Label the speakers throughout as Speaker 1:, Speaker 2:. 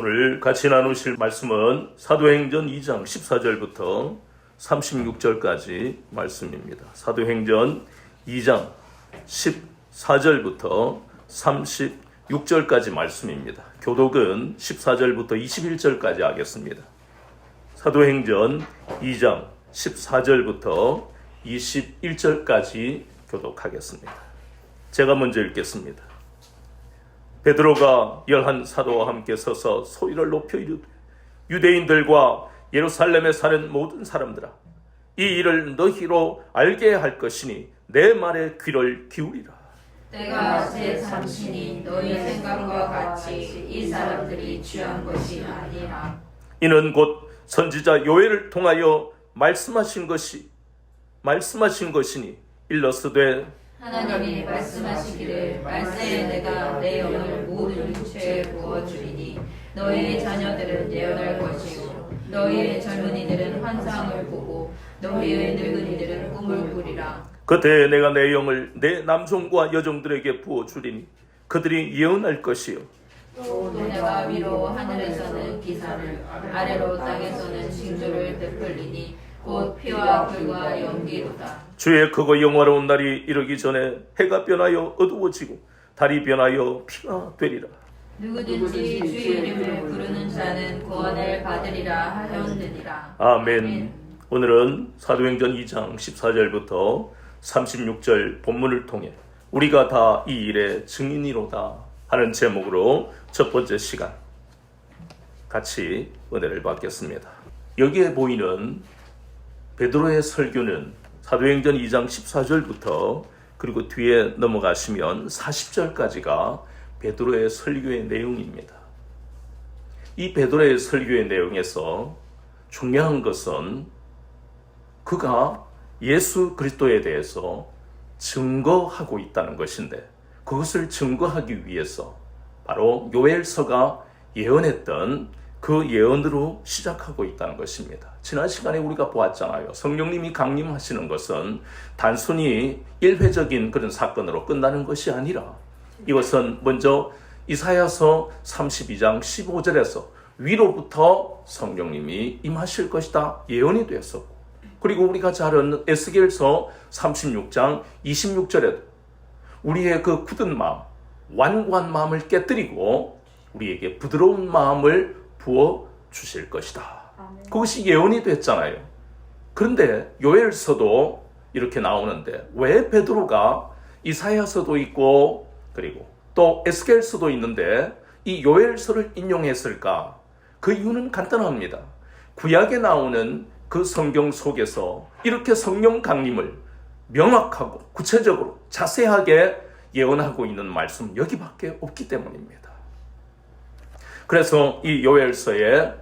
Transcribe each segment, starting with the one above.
Speaker 1: 오늘 같이 나누실 말씀은 사도행전 2장 14절부터 36절까지 말씀입니다. 사도행전 2장 14절부터 36절까지 말씀입니다. 교독은 14절부터 21절까지 하겠습니다. 사도행전 2장 14절부터 21절까지 교독하겠습니다. 제가 먼저 읽겠습니다. 베드로가 11 사도와 함께 서서 소리를 높여 이르되 유대인들과 예루살렘에 사는 모든 사람들아, 이 일을 너희로 알게 할 것이니 내 말에 귀를 기울이라.
Speaker 2: 때가 제3신이 너희 생각과 같이 이 사람들이 취한 것이 아니라
Speaker 1: 이는 곧 선지자 요엘을 통하여 말씀하신 것이니 일러스되
Speaker 2: 하나님이 말씀하시기를 말세에 내가 내 영을 모든 육체에 부어주리니 너희의 자녀들은 예언할 것이요 너희의 젊은이들은 환상을 보고 너희의 늙은이들은 꿈을 꾸리라.
Speaker 1: 그때 내가 내 영을 내 남종과 여종들에게 부어주리니 그들이 예언할 것이요
Speaker 2: 또 내가 위로 하늘에서는 기사를 아래로 땅에서는 징조를 베풀리니 곧 피와 불과 연기로다.
Speaker 1: 주의 크고 영화로운 날이 이르기 전에 해가 변하여 어두워지고 달이 변하여 피가 되리라.
Speaker 2: 누구든지 주의 이름을 부르는 자는 구원을 받으리라 하였느니라.
Speaker 1: 아멘. 오늘은 사도행전 2장 14절부터 36절 본문을 통해 우리가 다 이 일의 증인이로다 하는 제목으로 첫 번째 시간 같이 은혜를 받겠습니다. 여기에 보이는 베드로의 설교는 사도행전 2장 14절부터 그리고 뒤에 넘어가시면 40절까지가 베드로의 설교의 내용입니다. 이 베드로의 설교의 내용에서 중요한 것은 그가 예수 그리스도에 대해서 증거하고 있다는 것인데, 그것을 증거하기 위해서 바로 요엘서가 예언했던 그 예언으로 시작하고 있다는 것입니다. 지난 시간에 우리가 보았잖아요. 성령님이 강림하시는 것은 단순히 일회적인 그런 사건으로 끝나는 것이 아니라 이것은 먼저 이사야서 32장 15절에서 위로부터 성령님이 임하실 것이다 예언이 되었었고, 그리고 우리가 잘 아는 에스겔서 36장 26절에도 우리의 그 굳은 마음, 완고한 마음을 깨뜨리고 우리에게 부드러운 마음을 부어 주실 것이다. 그것이 예언이 됐잖아요. 그런데 요엘서도 이렇게 나오는데 왜 베드로가 이사야서도 있고 그리고 또 에스겔서도 있는데 이 요엘서를 인용했을까? 그 이유는 간단합니다. 구약에 나오는 그 성경 속에서 이렇게 성령 강림을 명확하고 구체적으로 자세하게 예언하고 있는 말씀 여기밖에 없기 때문입니다. 그래서 이 요엘서에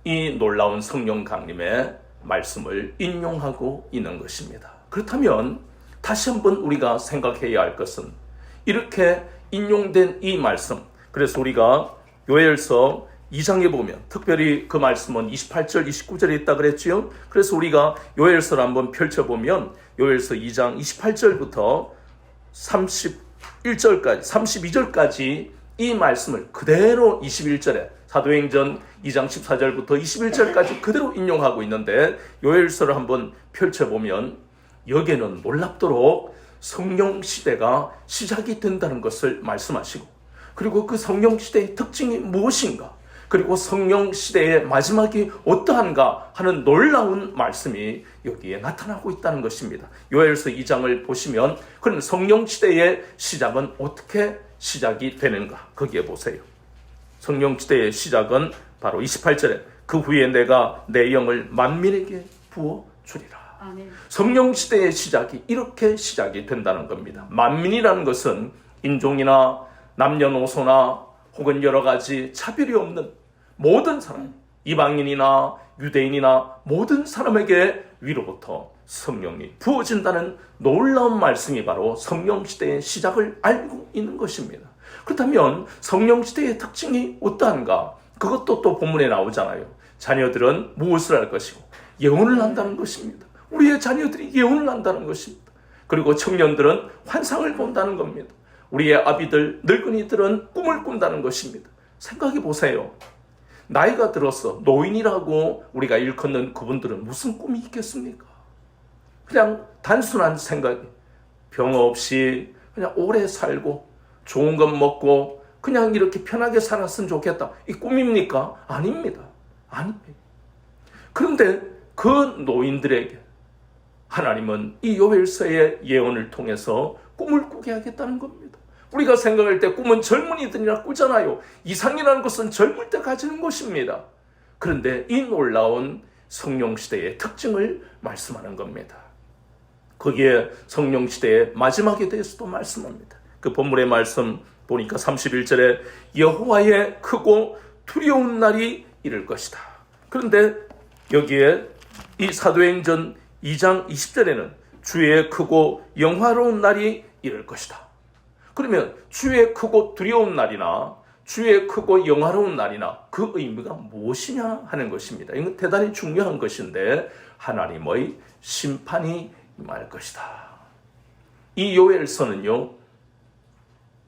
Speaker 1: 이 놀라운 성령 강림의 말씀을 인용하고 있는 것입니다. 그렇다면 다시 한번 우리가 생각해야 할 것은 이렇게 인용된 이 말씀, 그래서 우리가 요엘서 2장에 보면 특별히 그 말씀은 28절, 29절에 있다 그랬지요. 그래서 우리가 요엘서를 한번 펼쳐보면 요엘서 2장 28절부터 31절까지, 32절까지 이 말씀을 그대로 21절에 사도행전 2장 14절부터 21절까지 그대로 인용하고 있는데 요엘서를 한번 펼쳐보면 여기에는 놀랍도록 성령 시대가 시작이 된다는 것을 말씀하시고, 그리고 그 성령 시대의 특징이 무엇인가, 그리고 성령 시대의 마지막이 어떠한가 하는 놀라운 말씀이 여기에 나타나고 있다는 것입니다. 요엘서 2장을 보시면 그럼 성령 시대의 시작은 어떻게 시작이 되는가 거기에 보세요. 성령 시대의 시작은 바로 28절에 그 후에 내가 내 영을 만민에게 부어주리라. 성령 시대의 시작이 이렇게 시작이 된다는 겁니다. 만민이라는 것은 인종이나 남녀노소나 혹은 여러 가지 차별이 없는 모든 사람, 이방인이나 유대인이나 모든 사람에게 위로부터 성령이 부어진다는 놀라운 말씀이 바로 성령시대의 시작을 알고 있는 것입니다. 그렇다면 성령시대의 특징이 어떠한가? 그것도 또 본문에 나오잖아요. 자녀들은 무엇을 할 것이고 예언을 한다는 것입니다. 우리의 자녀들이 예언을 한다는 것입니다. 그리고 청년들은 환상을 본다는 겁니다. 우리의 아비들, 늙은이들은 꿈을 꾼다는 것입니다. 생각해 보세요. 나이가 들어서 노인이라고 우리가 일컫는 그분들은 무슨 꿈이 있겠습니까? 그냥 단순한 생각이 병 없이 그냥 오래 살고 좋은 것 먹고 그냥 이렇게 편하게 살았으면 좋겠다. 이 꿈입니까? 아닙니다. 아닙니다. 그런데 그 노인들에게 하나님은 이 요엘서의 예언을 통해서 꿈을 꾸게 하겠다는 겁니다. 우리가 생각할 때 꿈은 젊은이들이나 꾸잖아요. 이상이라는 것은 젊을 때 가지는 것입니다. 그런데 이 놀라운 성령시대의 특징을 말씀하는 겁니다. 거기에 성령시대의 마지막에 대해서도 말씀합니다. 그 본문의 말씀 보니까 31절에 여호와의 크고 두려운 날이 이를 것이다. 그런데 여기에 이 사도행전 2장 20절에는 주의 크고 영화로운 날이 이를 것이다. 그러면 주의 크고 두려운 날이나 주의 크고 영화로운 날이나 그 의미가 무엇이냐 하는 것입니다. 이건 대단히 중요한 것인데 하나님의 심판이 임할 것이다. 이 요엘서는요,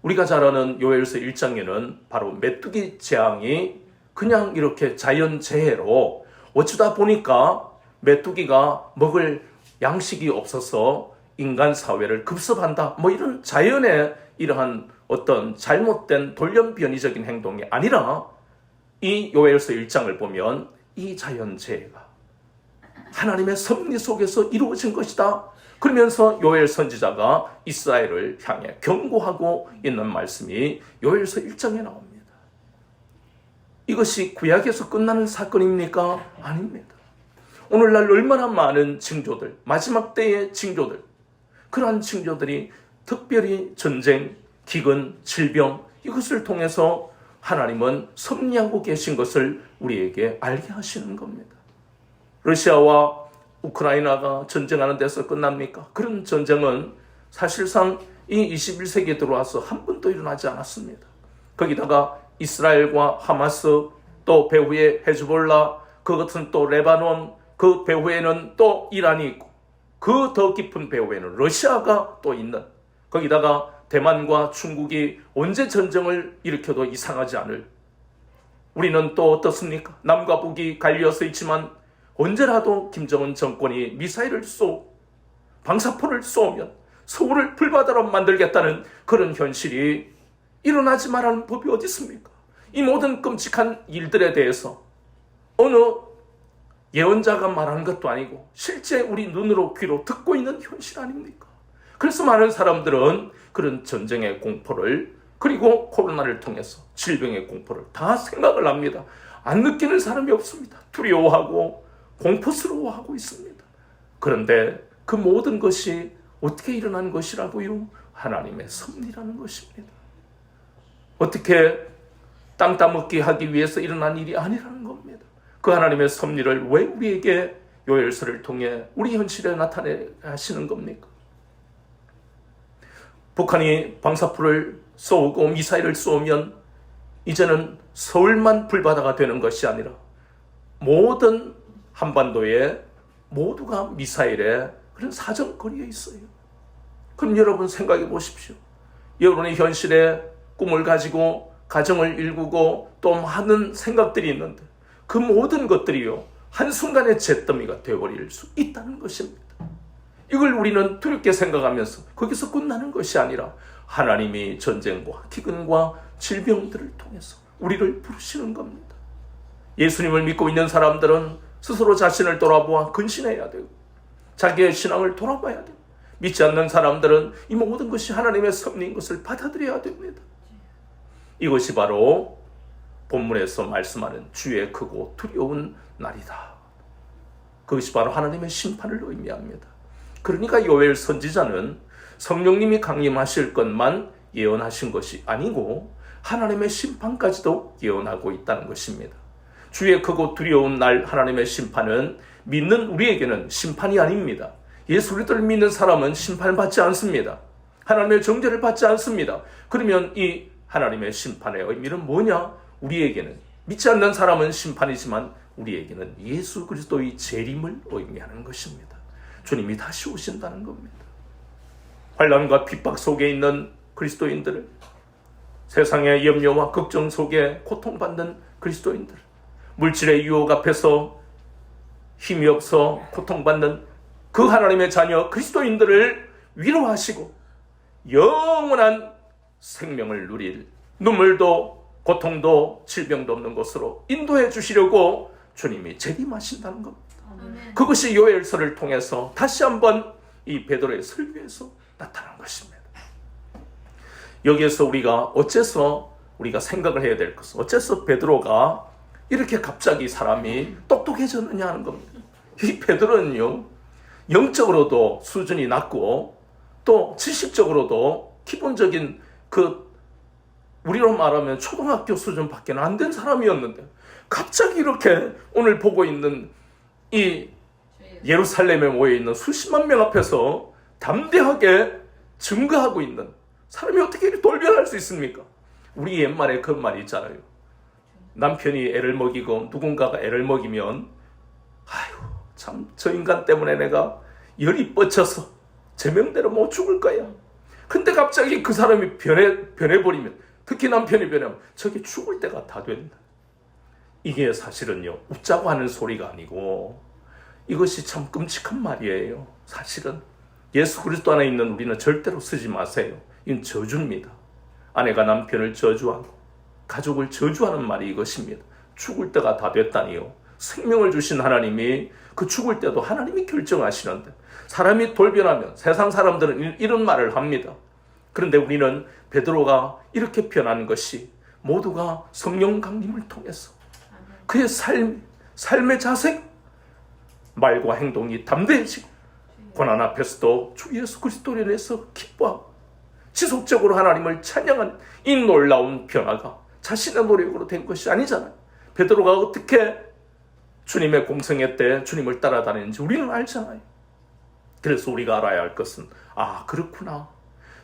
Speaker 1: 우리가 잘 아는 요엘서 1장에는 바로 메뚜기 재앙이 그냥 이렇게 자연재해로 어쩌다 보니까 메뚜기가 먹을 양식이 없어서 인간 사회를 급습한다. 뭐 이런 자연의 이러한 어떤 잘못된 돌연변이적인 행동이 아니라 이 요엘서 1장을 보면 이 자연재해가 하나님의 섭리 속에서 이루어진 것이다. 그러면서 요엘 선지자가 이스라엘을 향해 경고하고 있는 말씀이 요엘서 1장에 나옵니다. 이것이 구약에서 끝나는 사건입니까? 아닙니다. 오늘날 얼마나 많은 징조들, 마지막 때의 징조들, 그러한 징조들이 특별히 전쟁, 기근, 질병 이것을 통해서 하나님은 섭리하고 계신 것을 우리에게 알게 하시는 겁니다. 러시아와 우크라이나가 전쟁하는 데서 끝납니까? 그런 전쟁은 사실상 이 21세기에 들어와서 한 번도 일어나지 않았습니다. 거기다가 이스라엘과 하마스, 또 배후에 헤즈볼라, 그것은 또 레바논, 그 배후에는 또 이란이 있고 그 더 깊은 배후에는 러시아가 또 있는, 거기다가 대만과 중국이 언제 전쟁을 일으켜도 이상하지 않을, 우리는 또 어떻습니까? 남과 북이 갈려서 있지만 언제라도 김정은 정권이 미사일을 쏘고 방사포를 쏘면 서울을 불바다로 만들겠다는 그런 현실이 일어나지 말라는 법이 어디 있습니까? 이 모든 끔찍한 일들에 대해서 어느 예언자가 말하는 것도 아니고 실제 우리 눈으로 귀로 듣고 있는 현실 아닙니까? 그래서 많은 사람들은 그런 전쟁의 공포를, 그리고 코로나를 통해서 질병의 공포를 다 생각을 합니다. 안 느끼는 사람이 없습니다. 두려워하고 공포스러워하고 있습니다. 그런데 그 모든 것이 어떻게 일어난 것이라고요? 하나님의 섭리라는 것입니다. 어떻게 땅 따먹기 하기 위해서 일어난 일이 아니라는 겁니다. 그 하나님의 섭리를 왜 우리에게 요엘서를 통해 우리 현실에 나타내 하시는 겁니까? 북한이 방사포를 쏘고 미사일을 쏘면 이제는 서울만 불바다가 되는 것이 아니라 모든 한반도에 모두가 미사일에 그런 사정거리에 있어요. 그럼 여러분 생각해 보십시오. 여러분의 현실에 꿈을 가지고 가정을 일구고 또 많은 생각들이 있는데 그 모든 것들이요 한순간에 잿더미가 되어버릴 수 있다는 것입니다. 이걸 우리는 두렵게 생각하면서 거기서 끝나는 것이 아니라 하나님이 전쟁과 기근과 질병들을 통해서 우리를 부르시는 겁니다. 예수님을 믿고 있는 사람들은 스스로 자신을 돌아보아 근신해야 되고 자기의 신앙을 돌아봐야 되고, 믿지 않는 사람들은 이 모든 것이 하나님의 섭리인 것을 받아들여야 됩니다. 이것이 바로 본문에서 말씀하는 주의 크고 두려운 날이다. 그것이 바로 하나님의 심판을 의미합니다. 그러니까 요엘 선지자는 성령님이 강림하실 것만 예언하신 것이 아니고 하나님의 심판까지도 예언하고 있다는 것입니다. 주의 크고 두려운 날 하나님의 심판은 믿는 우리에게는 심판이 아닙니다. 예수 그리스도를 믿는 사람은 심판을 받지 않습니다. 하나님의 정죄를 받지 않습니다. 그러면 이 하나님의 심판의 의미는 뭐냐? 우리에게는, 믿지 않는 사람은 심판이지만 우리에게는 예수 그리스도의 재림을 의미하는 것입니다. 주님이 다시 오신다는 겁니다. 환난과 핍박 속에 있는 그리스도인들을, 세상의 염려와 걱정 속에 고통받는 그리스도인들, 물질의 유혹 앞에서 힘이 없어 고통받는 그 하나님의 자녀 그리스도인들을 위로하시고 영원한 생명을 누릴, 눈물도 고통도 질병도 없는 곳으로 인도해 주시려고 주님이 재림하신다는 겁니다. 그것이 요엘서를 통해서 다시 한번 이 베드로의 설교에서 나타난 것입니다. 여기에서 어째서 우리가 생각을 해야 될 것은, 어째서 베드로가 이렇게 갑자기 사람이 똑똑해졌느냐 하는 겁니다. 이 베드로는요, 영적으로도 수준이 낮고 또 지식적으로도 기본적인 우리로 말하면 초등학교 수준밖에 안 된 사람이었는데, 갑자기 이렇게 오늘 보고 있는 이 예루살렘에 모여있는 수십만 명 앞에서 담대하게 증거하고 있는 사람이 어떻게 이렇게 돌변할 수 있습니까? 우리 옛말에 그 말이 있잖아요. 남편이 애를 먹이고 누군가가 애를 먹이면, 아유 참 저 인간 때문에 내가 열이 뻗쳐서 제명대로 못 죽을 거야. 근데 갑자기 그 사람이 변해버리면, 특히 남편이 변하면 저게 죽을 때가 다 된다. 이게 사실은요, 웃자고 하는 소리가 아니고 이것이 참 끔찍한 말이에요. 사실은 예수 그리스도 안에 있는 우리는 절대로 쓰지 마세요. 이건 저주입니다. 아내가 남편을 저주하고 가족을 저주하는 말이 이것입니다. 죽을 때가 다 됐다니요. 생명을 주신 하나님이 그 죽을 때도 하나님이 결정하시는데, 사람이 돌변하면 세상 사람들은 이런 말을 합니다. 그런데 우리는 베드로가 이렇게 변하는 것이 모두가 성령 강림을 통해서 그의 삶의 자세, 말과 행동이 담대해지고 고난 앞에서도 주 예수 그리스도를 인해서 기뻐하고 지속적으로 하나님을 찬양하는 이 놀라운 변화가 자신의 노력으로 된 것이 아니잖아요. 베드로가 어떻게 주님의 공생애 때 주님을 따라다니는지 우리는 알잖아요. 그래서 우리가 알아야 할 것은, 아 그렇구나,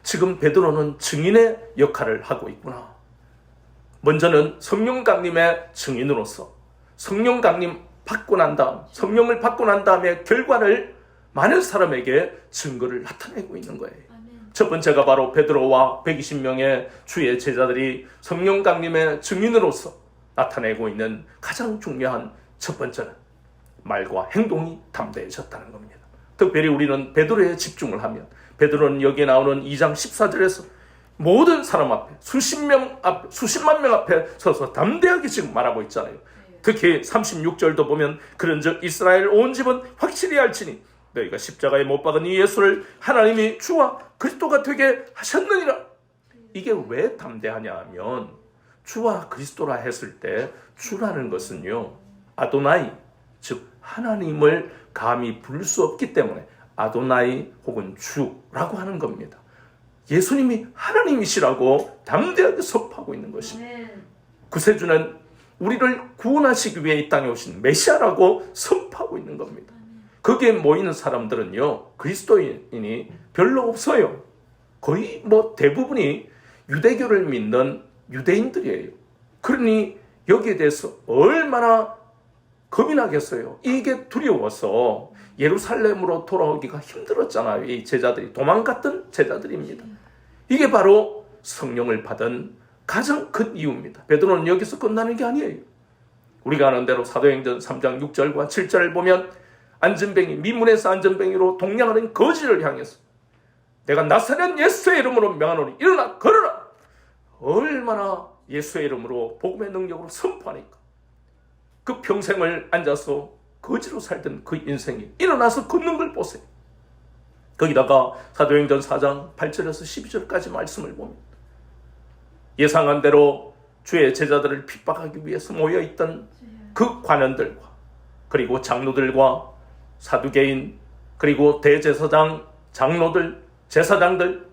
Speaker 1: 지금 베드로는 증인의 역할을 하고 있구나. 먼저는 성령 강림의 증인으로서 성령 강림 받고 난 다음, 성령을 받고 난 다음에 결과를 많은 사람에게 증거를 나타내고 있는 거예요. 첫 번째가 바로 베드로와 120명의 주의 제자들이 성령 강림의 증인으로서 나타내고 있는 가장 중요한 첫 번째는 말과 행동이 담대해졌다는 겁니다. 특별히 우리는 베드로에 집중을 하면, 베드로는 여기에 나오는 2장 14절에서 모든 사람 앞에, 수십만 명 앞에 서서 담대하게 지금 말하고 있잖아요. 특히 36절도 보면, 그런즉 이스라엘 온 집은 확실히 알지니 너희가 십자가에 못 박은 이 예수를 하나님이 주와 그리스도가 되게 하셨느니라. 이게 왜 담대하냐 하면, 주와 그리스도라 했을 때 주라는 것은요, 아도나이, 즉 하나님을 감히 부를 수 없기 때문에 아도나이 혹은 주라고 하는 겁니다. 예수님이 하나님이시라고 담대하게 선포하고 있는 것입니다. 구세주는 우리를 구원하시기 위해 이 땅에 오신 메시아라고 선포하고 있는 겁니다. 거기에 모이는 사람들은요, 그리스도인이 별로 없어요. 거의 대부분이 유대교를 믿는 유대인들이에요. 그러니 여기에 대해서 얼마나 겁이 나겠어요. 이게 두려워서 예루살렘으로 돌아오기가 힘들었잖아요. 이 제자들이 도망갔던 제자들입니다. 이게 바로 성령을 받은 가장 큰 이유입니다. 베드로는 여기서 끝나는 게 아니에요. 우리가 아는 대로 사도행전 3장 6절과 7절을 보면, 안전뱅이, 미문에서 안전뱅이로 동냥하는 거지를 향해서 내가 나사렛 예수의 이름으로 명하노니 일어나 걸어라. 얼마나 예수의 이름으로 복음의 능력으로 선포하니까 그 평생을 앉아서 거지로 살던 그 인생이 일어나서 걷는 걸 보세요. 거기다가 사도행전 4장 8절에서 12절까지 말씀을 보면, 예상한 대로 주의 제자들을 핍박하기 위해서 모여있던 그 관원들과 그리고 장로들과 사두개인 그리고 대제사장, 장로들, 제사장들,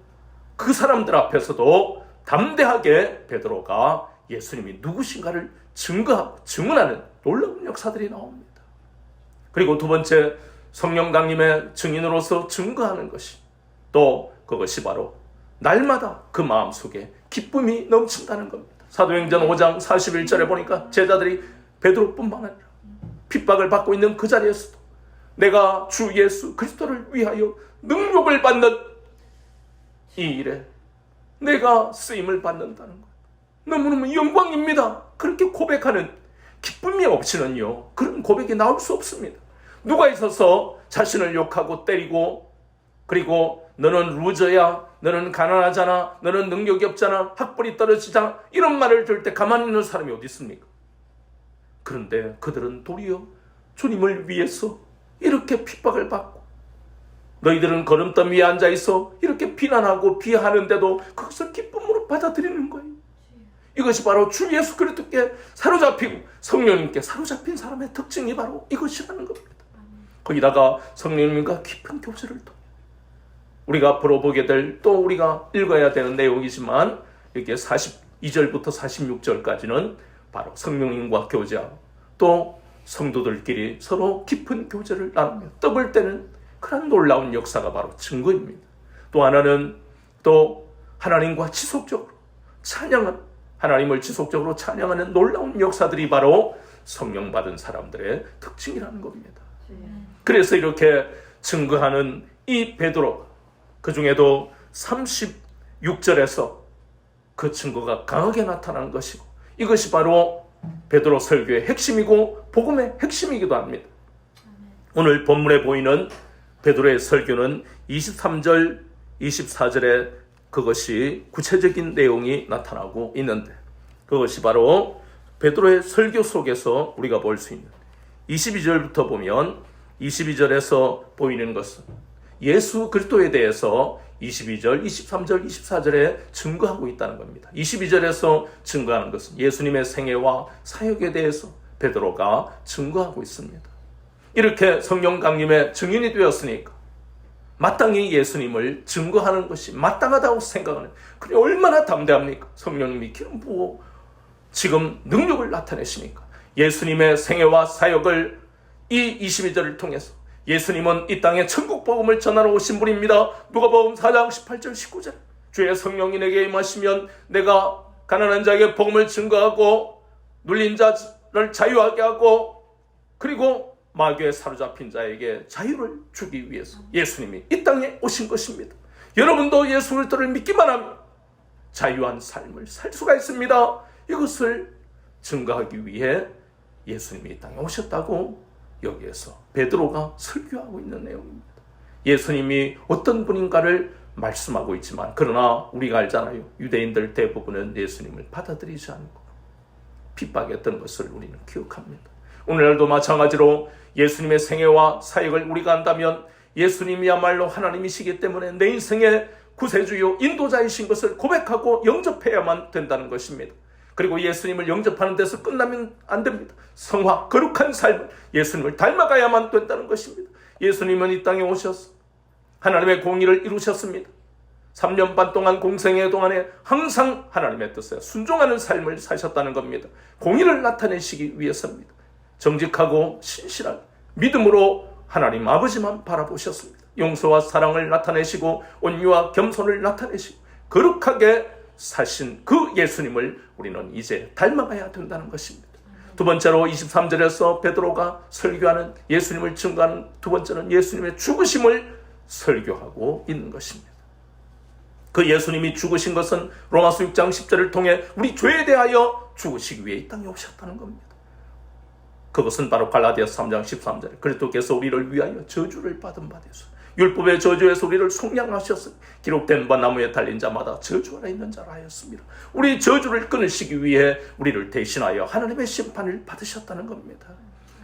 Speaker 1: 그 사람들 앞에서도 담대하게 베드로가 예수님이 누구신가를 증거하고 증언하는 놀라운 역사들이 나옵니다. 그리고 두 번째, 성령 강림의 증인으로서 증거하는 것이, 또 그것이 바로 날마다 그 마음속에 기쁨이 넘친다는 겁니다. 사도행전 5장 41절에 보니까 제자들이 베드로뿐만 아니라 핍박을 받고 있는 그 자리에서도 내가 주 예수 그리스도를 위하여 능력을 받는 이 일에 내가 쓰임을 받는다는 것, 너무너무 영광입니다. 그렇게 고백하는 기쁨이 없이는요, 그런 고백이 나올 수 없습니다. 누가 있어서 자신을 욕하고 때리고, 그리고 너는 루저야, 너는 가난하잖아, 너는 능력이 없잖아, 학벌이 떨어지잖아, 이런 말을 들을 때 가만히 있는 사람이 어디 있습니까? 그런데 그들은 도리어 주님을 위해서 이렇게 핍박을 받고, 너희들은 거름덤 위에 앉아있어 이렇게 비난하고 비하하는데도 그것을 기쁨으로 받아들이는 거예요. 이것이 바로 주 예수 그리스도께 사로잡히고 성령님께 사로잡힌 사람의 특징이 바로 이것이라는 겁니다. 거기다가 성령님과 깊은 교제를 통해 우리가 앞으로 보게 될, 또 우리가 읽어야 되는 내용이지만, 이렇게 42절부터 46절까지는 바로 성령님과 교제하고 또 성도들끼리 서로 깊은 교제를 나누며 떡을 떼는 그런 놀라운 역사가 바로 증거입니다. 또 하나는 또 하나님과 지속적으로 찬양하는, 하나님을 지속적으로 찬양하는 놀라운 역사들이 바로 성령 받은 사람들의 특징이라는 겁니다. 그래서 이렇게 증거하는 이 베드로, 그 중에도 36절에서 그 증거가 강하게 나타난 것이고, 이것이 바로 베드로 설교의 핵심이고 복음의 핵심이기도 합니다. 오늘 본문에 보이는 베드로의 설교는 23절, 24절에 그것이 구체적인 내용이 나타나고 있는데, 그것이 바로 베드로의 설교 속에서 우리가 볼 수 있는 22절부터 보면, 22절에서 보이는 것은 예수 그리스도에 대해서 22절, 23절, 24절에 증거하고 있다는 겁니다. 22절에서 증거하는 것은 예수님의 생애와 사역에 대해서 베드로가 증거하고 있습니다. 이렇게 성령 강림의 증인이 되었으니까 마땅히 예수님을 증거하는 것이 마땅하다고 생각하는, 그게 얼마나 담대합니까? 성령님이 기름 부어 지금 능력을 나타내시니까 예수님의 생애와 사역을 이 22절을 통해서, 예수님은 이 땅에 천국 복음을 전하러 오신 분입니다. 누가복음 4장 18절 19절, 주의 성령이 내게 임하시면 내가 가난한 자에게 복음을 증거하고 눌린 자를 자유하게 하고, 그리고 마귀에 사로잡힌 자에게 자유를 주기 위해서 예수님이 이 땅에 오신 것입니다. 여러분도 예수 그리스도를 믿기만 하면 자유한 삶을 살 수가 있습니다. 이것을 증거하기 위해 예수님이 이 땅에 오셨다고 여기에서 베드로가 설교하고 있는 내용입니다. 예수님이 어떤 분인가를 말씀하고 있지만, 그러나 우리가 알잖아요. 유대인들 대부분은 예수님을 받아들이지 않고 핍박했던 것을 우리는 기억합니다. 오늘날도 마찬가지로 예수님의 생애와 사역을 우리가 안다면 예수님이야말로 하나님이시기 때문에 내 인생의 구세주요 인도자이신 것을 고백하고 영접해야만 된다는 것입니다. 그리고 예수님을 영접하는 데서 끝나면 안 됩니다. 성화, 거룩한 삶을 예수님을 닮아가야만 된다는 것입니다. 예수님은 이 땅에 오셔서 하나님의 공의를 이루셨습니다. 3년 반 동안 공생애 동안에 항상 하나님의 뜻에 순종하는 삶을 사셨다는 겁니다. 공의를 나타내시기 위해서입니다. 정직하고 신실한 믿음으로 하나님 아버지만 바라보셨습니다. 용서와 사랑을 나타내시고 온유와 겸손을 나타내시고 거룩하게 사신 그 예수님을 우리는 이제 닮아가야 된다는 것입니다. 두 번째로 23절에서 베드로가 설교하는, 예수님을 증거하는 두 번째는 예수님의 죽으심을 설교하고 있는 것입니다. 그 예수님이 죽으신 것은 로마서 6장 10절을 통해 우리 죄에 대하여 죽으시기 위해 이 땅에 오셨다는 겁니다. 그것은 바로 갈라디아서 3장 13절에 그리스도께서 우리를 위하여 저주를 받은 바 되소서, 율법의 저주에서 우리를 속량하셨으니 기록된 바 나무에 달린 자마다 저주 아래 있는 자라 하였습니다. 우리 저주를 끊으시기 위해 우리를 대신하여 하나님의 심판을 받으셨다는 겁니다.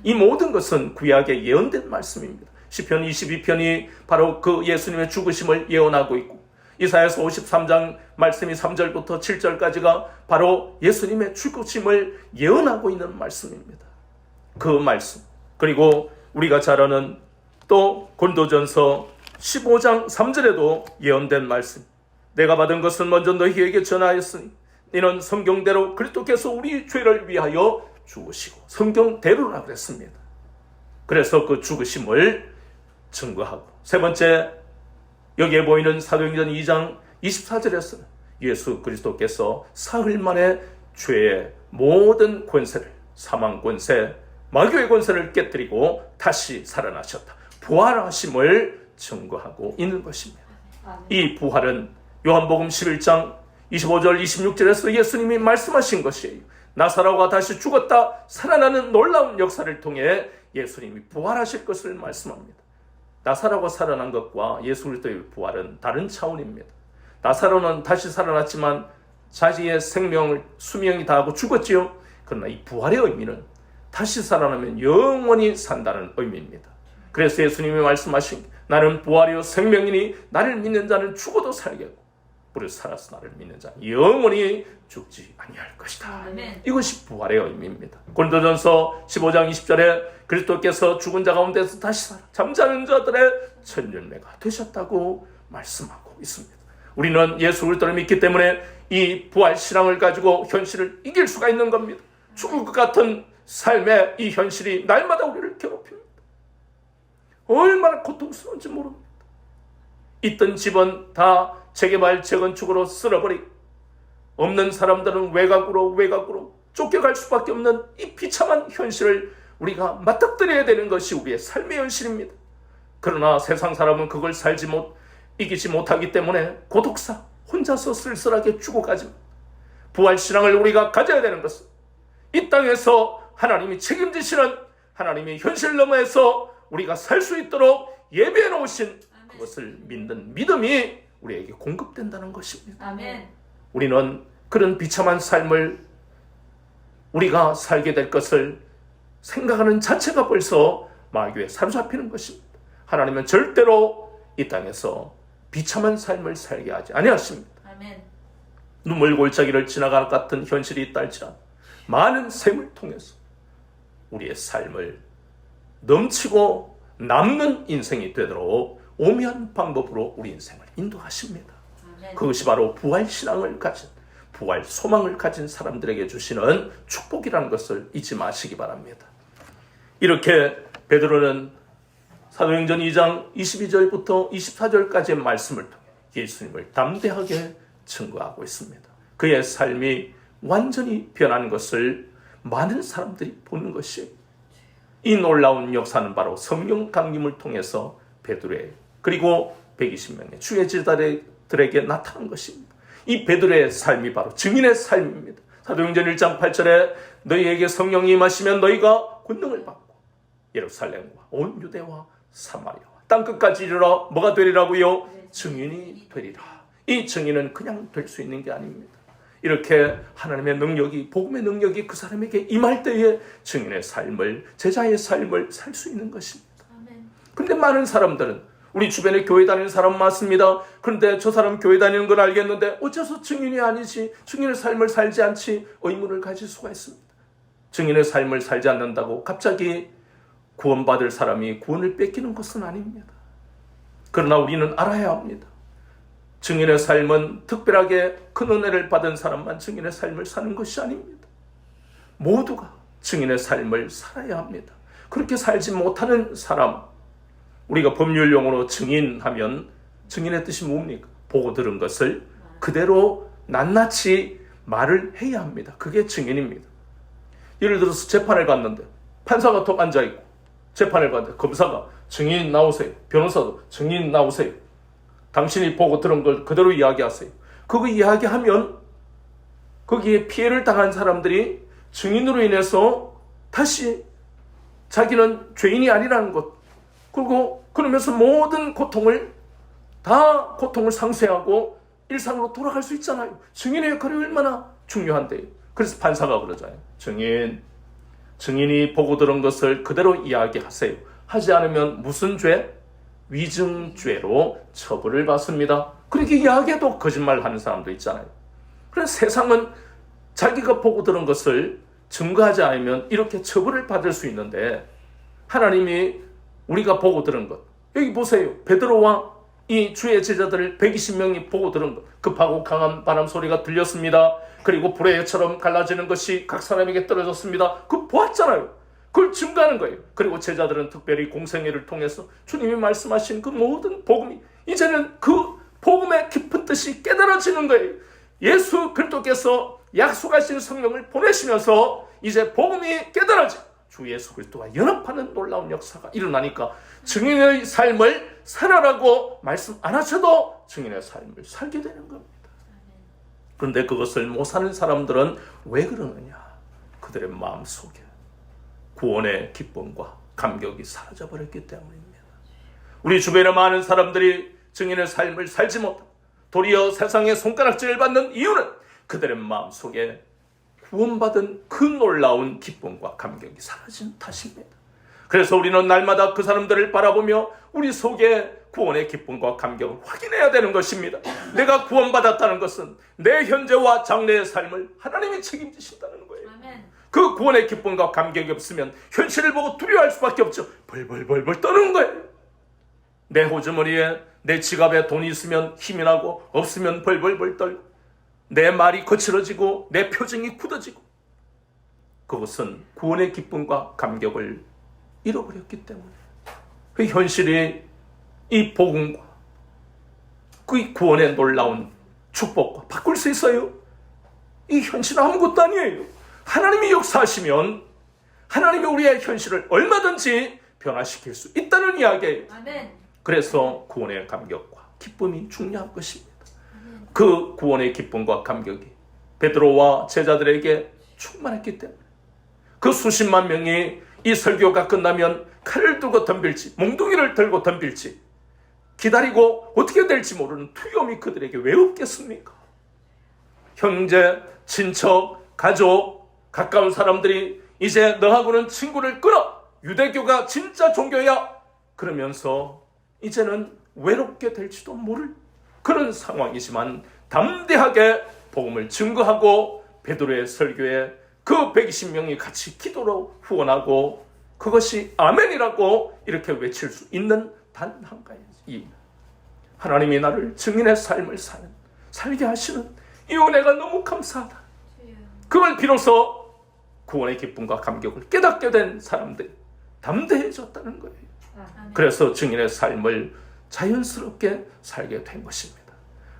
Speaker 1: 이 모든 것은 구약에 예언된 말씀입니다. 시편 22편이 바로 그 예수님의 죽으심을 예언하고 있고, 이사야서 53장 말씀이 3절부터 7절까지가 바로 예수님의 죽으심을 예언하고 있는 말씀입니다. 그 말씀, 그리고 우리가 잘 아는 또 고린도전서 15장 3절에도 예언된 말씀, 내가 받은 것은 먼저 너희에게 전하였으니 이는 성경대로 그리스도께서 우리 죄를 위하여 죽으시고, 성경대로라 그랬습니다. 그래서 그 죽으심을 증거하고, 세 번째, 여기에 보이는 사도행전 2장 24절에서는 예수 그리스도께서 사흘 만에 죄의 모든 권세를, 사망 권세, 마귀의 권세를 깨뜨리고 다시 살아나셨다, 부활하심을 증거하고 있는 것입니다. 이 부활은 요한복음 11장 25절 26절에서 예수님이 말씀하신 것이에요. 나사로가 다시 죽었다 살아나는 놀라운 역사를 통해 예수님이 부활하실 것을 말씀합니다. 나사로가 살아난 것과 예수 그리스도의 부활은 다른 차원입니다. 나사로는 다시 살아났지만 자기의 생명을 수명이 다하고 죽었지요. 그러나 이 부활의 의미는 다시 살아나면 영원히 산다는 의미입니다. 그래서 예수님이 말씀하신 나는 부활이요 생명이니 나를 믿는 자는 죽어도 살겠고 무릇 살아서 나를 믿는 자는 영원히 죽지 아니할 것이다.
Speaker 2: 아멘.
Speaker 1: 이것이 부활의 의미입니다. 고린도전서 15장 20절에 그리스도께서 죽은 자 가운데서 다시 살아 잠자는 자들의 첫 열매가 되셨다고 말씀하고 있습니다. 우리는 예수 그리스도를 믿기 때문에 이 부활 신앙을 가지고 현실을 이길 수가 있는 겁니다. 죽을 것 같은 삶의 이 현실이 날마다 우리를 괴롭힙니다. 얼마나 고통스러운지 모릅니다. 있던 집은 다 재개발 재건축으로 쓸어버리고 없는 사람들은 외곽으로 쫓겨갈 수밖에 없는 이 비참한 현실을 우리가 맞닥뜨려야 되는 것이 우리의 삶의 현실입니다. 그러나 세상 사람은 그걸 이기지 못하기 때문에 고독사 혼자서 쓸쓸하게 죽어가지만 부활신앙을 우리가 가져야 되는 것은 이 땅에서 하나님이 책임지시는 하나님의 현실 너머에서 우리가 살 수 있도록 예배해 놓으신 그것을 믿는 믿음이 우리에게 공급된다는 것입니다.
Speaker 2: 아멘.
Speaker 1: 우리는 그런 비참한 삶을 우리가 살게 될 것을 생각하는 자체가 벌써 마귀에 사로잡히는 것입니다. 하나님은 절대로 이 땅에서 비참한 삶을 살게 하지 아니하십니다.
Speaker 2: 아멘.
Speaker 1: 눈물 골짜기를 지나갈 같은 현실이 있다 할지라도 많은 셈을 통해서 우리의 삶을 넘치고 남는 인생이 되도록 오묘한 방법으로 우리 인생을 인도하십니다.
Speaker 2: 아멘.
Speaker 1: 그것이 바로 부활신앙을 가진 부활 소망을 가진 사람들에게 주시는 축복이라는 것을 잊지 마시기 바랍니다. 이렇게 베드로는 사도행전 2장 22절부터 24절까지의 말씀을 통해 예수님을 담대하게 증거하고 있습니다. 그의 삶이 완전히 변한 것을 많은 사람들이 보는 것이 이 놀라운 역사는 바로 성령 강림을 통해서 베드로의 그리고 120명의 주의 제자들에게 나타난 것입니다. 이 베드로의 삶이 바로 증인의 삶입니다. 사도행전 1장 8절에 너희에게 성령이 임하시면 너희가 권능을 받고 예루살렘과 온 유대와 사마리아와 땅끝까지 이르러 뭐가 되리라고요? 증인이 되리라. 이 증인은 그냥 될 수 있는 게 아닙니다. 이렇게 하나님의 능력이 복음의 능력이 그 사람에게 임할 때에 증인의 삶을 제자의 삶을 살 수 있는 것입니다. 그런데 많은 사람들은 우리 주변에 교회 다니는 사람 많습니다. 그런데 저 사람 교회 다니는 건 알겠는데 어째서 증인이 아니지? 증인의 삶을 살지 않지? 의문을 가질 수가 있습니다. 증인의 삶을 살지 않는다고 갑자기 구원받을 사람이 구원을 뺏기는 것은 아닙니다. 그러나 우리는 알아야 합니다. 증인의 삶은 특별하게 큰 은혜를 받은 사람만 증인의 삶을 사는 것이 아닙니다. 모두가 증인의 삶을 살아야 합니다. 그렇게 살지 못하는 사람, 우리가 법률 용어로 증인하면 증인의 뜻이 뭡니까? 보고 들은 것을 그대로 낱낱이 말을 해야 합니다. 그게 증인입니다. 예를 들어서 재판을 갔는데 판사가 톡 앉아있고 재판을 갔는데 검사가 증인 나오세요. 변호사도 증인 나오세요. 당신이 보고 들은 걸 그대로 이야기하세요. 그거 이야기하면 거기에 피해를 당한 사람들이 증인으로 인해서 다시 자기는 죄인이 아니라는 것, 그리고 그러면서 모든 고통을 상쇄하고 일상으로 돌아갈 수 있잖아요. 증인의 역할이 얼마나 중요한데요. 그래서 판사가 그러잖아요. 증인이 보고 들은 것을 그대로 이야기하세요. 하지 않으면 무슨 죄? 위증죄로 처벌을 받습니다. 그렇게 이야기해도 거짓말하는 사람도 있잖아요. 그래서 세상은 자기가 보고 들은 것을 증거하지 않으면 이렇게 처벌을 받을 수 있는데 하나님이 우리가 보고 들은 것, 여기 보세요. 베드로와 이 주의 제자들 120명이 보고 들은 것, 급하고 강한 바람 소리가 들렸습니다. 그리고 불의 해처럼 갈라지는 것이 각 사람에게 떨어졌습니다. 그거 보았잖아요. 그걸 증거하는 거예요. 그리고 제자들은 특별히 공생애를 통해서 주님이 말씀하신 그 모든 복음이 이제는 그 복음의 깊은 뜻이 깨달아지는 거예요. 예수 그리스도께서 약속하신 성령을 보내시면서 이제 복음이 깨달아지고 주 예수 그리스도와 연합하는 놀라운 역사가 일어나니까 증인의 삶을 살아라고 말씀 안 하셔도 증인의 삶을 살게 되는 겁니다. 그런데 그것을 못 사는 사람들은 왜 그러느냐? 그들의 마음속에 구원의 기쁨과 감격이 사라져버렸기 때문입니다. 우리 주변에 많은 사람들이 증인의 삶을 살지 못하고 도리어 세상의 손가락질을 받는 이유는 그들의 마음속에 구원받은 그 놀라운 기쁨과 감격이 사라진 탓입니다. 그래서 우리는 날마다 그 사람들을 바라보며 우리 속에 구원의 기쁨과 감격을 확인해야 되는 것입니다. 내가 구원받았다는 것은 내 현재와 장래의 삶을 하나님이 책임지신다는 거예요.
Speaker 2: 아멘.
Speaker 1: 그 구원의 기쁨과 감격이 없으면 현실을 보고 두려워할 수밖에 없죠. 벌벌벌벌 떠는 거예요. 내 호주머니에 내 지갑에 돈이 있으면 힘이 나고 없으면 벌벌벌 떨고 내 말이 거칠어지고 내 표정이 굳어지고 그것은 구원의 기쁨과 감격을 잃어버렸기 때문에 그 현실이 이 복음과 그 구원의 놀라운 축복과 바꿀 수 있어요? 이 현실은 아무것도 아니에요. 하나님이 역사하시면 하나님이 우리의 현실을 얼마든지 변화시킬 수 있다는 이야기예요.
Speaker 2: 아멘.
Speaker 1: 그래서 구원의 감격과 기쁨이 중요한 것입니다. 그 구원의 기쁨과 감격이 베드로와 제자들에게 충만했기 때문에 그 수십만 명이 이 설교가 끝나면 칼을 들고 덤빌지 몽둥이를 들고 덤빌지 기다리고 어떻게 될지 모르는 두려움이 그들에게 왜 없겠습니까? 형제, 친척, 가족, 가까운 사람들이 이제 너하고는 친구를 끊어. 유대교가 진짜 종교야. 그러면서 이제는 외롭게 될지도 모를 그런 상황이지만 담대하게 복음을 증거하고 베드로의 설교에 그 120명이 같이 기도로 후원하고 그것이 아멘이라고 이렇게 외칠 수 있는 단 한 가지 하나님이 나를 증인의 삶을 살게 하시는 이 은혜가 너무 감사하다. 그걸 비로소 구원의 기쁨과 감격을 깨닫게 된 사람들이 담대해졌다는 거예요. 그래서 증인의 삶을 자연스럽게 살게 된 것입니다.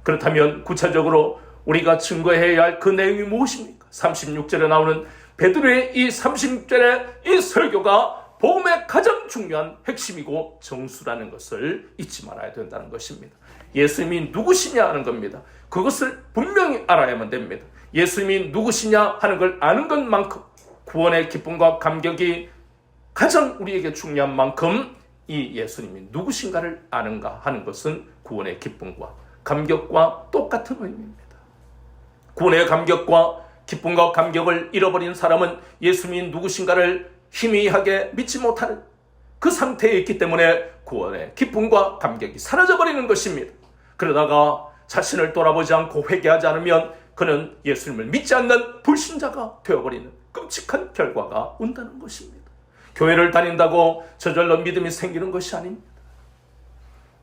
Speaker 1: 그렇다면 구체적으로 우리가 증거해야 할 그 내용이 무엇입니까? 36절에 나오는 베드로의 이 36절의 이 설교가 복음의 가장 중요한 핵심이고 정수라는 것을 잊지 말아야 된다는 것입니다. 예수님이 누구시냐 하는 겁니다. 그것을 분명히 알아야만 됩니다. 예수님이 누구시냐 하는 걸 아는 것만큼 구원의 기쁨과 감격이 가장 우리에게 중요한 만큼 이 예수님이 누구신가를 아는가 하는 것은 구원의 기쁨과 감격과 똑같은 의미입니다. 구원의 감격과 기쁨과 감격을 잃어버린 사람은 예수님이 누구신가를 희미하게 믿지 못하는 그 상태에 있기 때문에 구원의 기쁨과 감격이 사라져버리는 것입니다. 그러다가 자신을 돌아보지 않고 회개하지 않으면 그는 예수님을 믿지 않는 불신자가 되어버리는 끔찍한 결과가 온다는 것입니다. 교회를 다닌다고 저절로 믿음이 생기는 것이 아닙니다.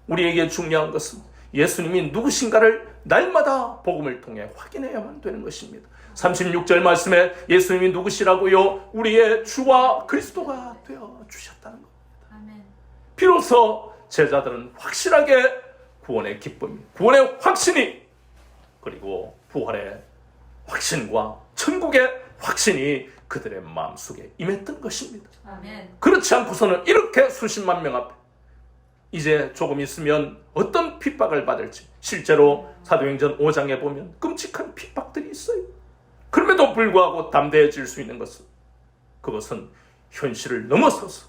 Speaker 1: 우리에게 중요한 것은 예수님이 누구신가를 날마다 복음을 통해 확인해야만 되는 것입니다. 36절 말씀에 예수님이 누구시라고요? 우리의 주와 그리스도가 되어 주셨다는 겁니다.
Speaker 2: 아멘.
Speaker 1: 비로소 제자들은 확실하게 구원의 기쁨이, 구원의 확신이, 그리고 부활의 확신과 천국의 확신이 그들의 마음속에 임했던 것입니다.
Speaker 2: 아멘.
Speaker 1: 그렇지 않고서는 이렇게 수십만 명 앞에 이제 조금 있으면 어떤 핍박을 받을지, 실제로 사도행전 5장에 보면 끔찍한 핍박들이 있어요. 그럼에도 불구하고 담대해질 수 있는 것은 그것은 현실을 넘어서서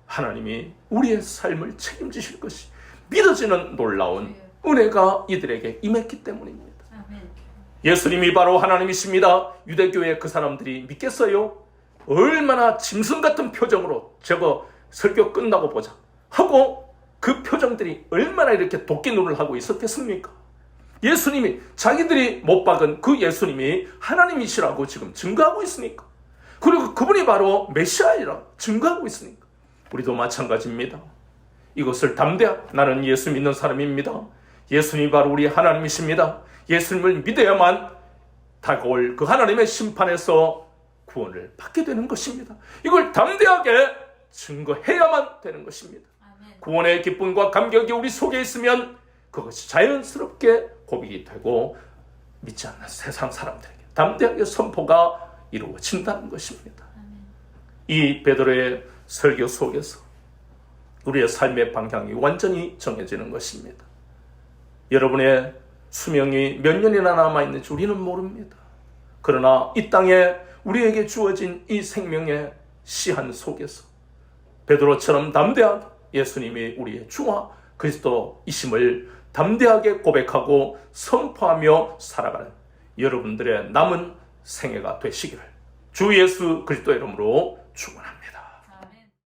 Speaker 1: 하나님이 우리의 삶을 책임지실 것이 믿어지는 놀라운 은혜가 이들에게 임했기 때문입니다.
Speaker 2: 아멘.
Speaker 1: 예수님이 바로 하나님이십니다. 유대교의 그 사람들이 믿겠어요? 얼마나 짐승 같은 표정으로 저거 설교 끝나고 보자 하고 그 표정들이 얼마나 이렇게 도끼눈을 하고 있었겠습니까? 예수님이 자기들이 못 박은 그 예수님이 하나님이시라고 지금 증거하고 있으니까, 그리고 그분이 바로 메시아이라 증거하고 있으니까 우리도 마찬가지입니다. 이것을 담대하게 나는 예수 믿는 사람입니다. 예수님이 바로 우리 하나님이십니다. 예수님을 믿어야만 다가올 그 하나님의 심판에서 구원을 받게 되는 것입니다. 이걸 담대하게 증거해야만 되는 것입니다.
Speaker 2: 아멘.
Speaker 1: 구원의 기쁨과 감격이 우리 속에 있으면 그것이 자연스럽게 고백이 되고 믿지 않는 세상 사람들에게 담대하게 선포가 이루어진다는 것입니다.
Speaker 2: 아멘.
Speaker 1: 이 베드로의 설교 속에서 우리의 삶의 방향이 완전히 정해지는 것입니다. 여러분의 수명이 몇 년이나 남아있는지 우리는 모릅니다. 그러나 이 땅에 우리에게 주어진 이 생명의 시한 속에서 베드로처럼 담대하게 예수님이 우리의 주와 그리스도이심을 담대하게 고백하고 선포하며 살아가는 여러분들의 남은 생애가 되시기를 주 예수 그리스도 이름으로 축원합니다.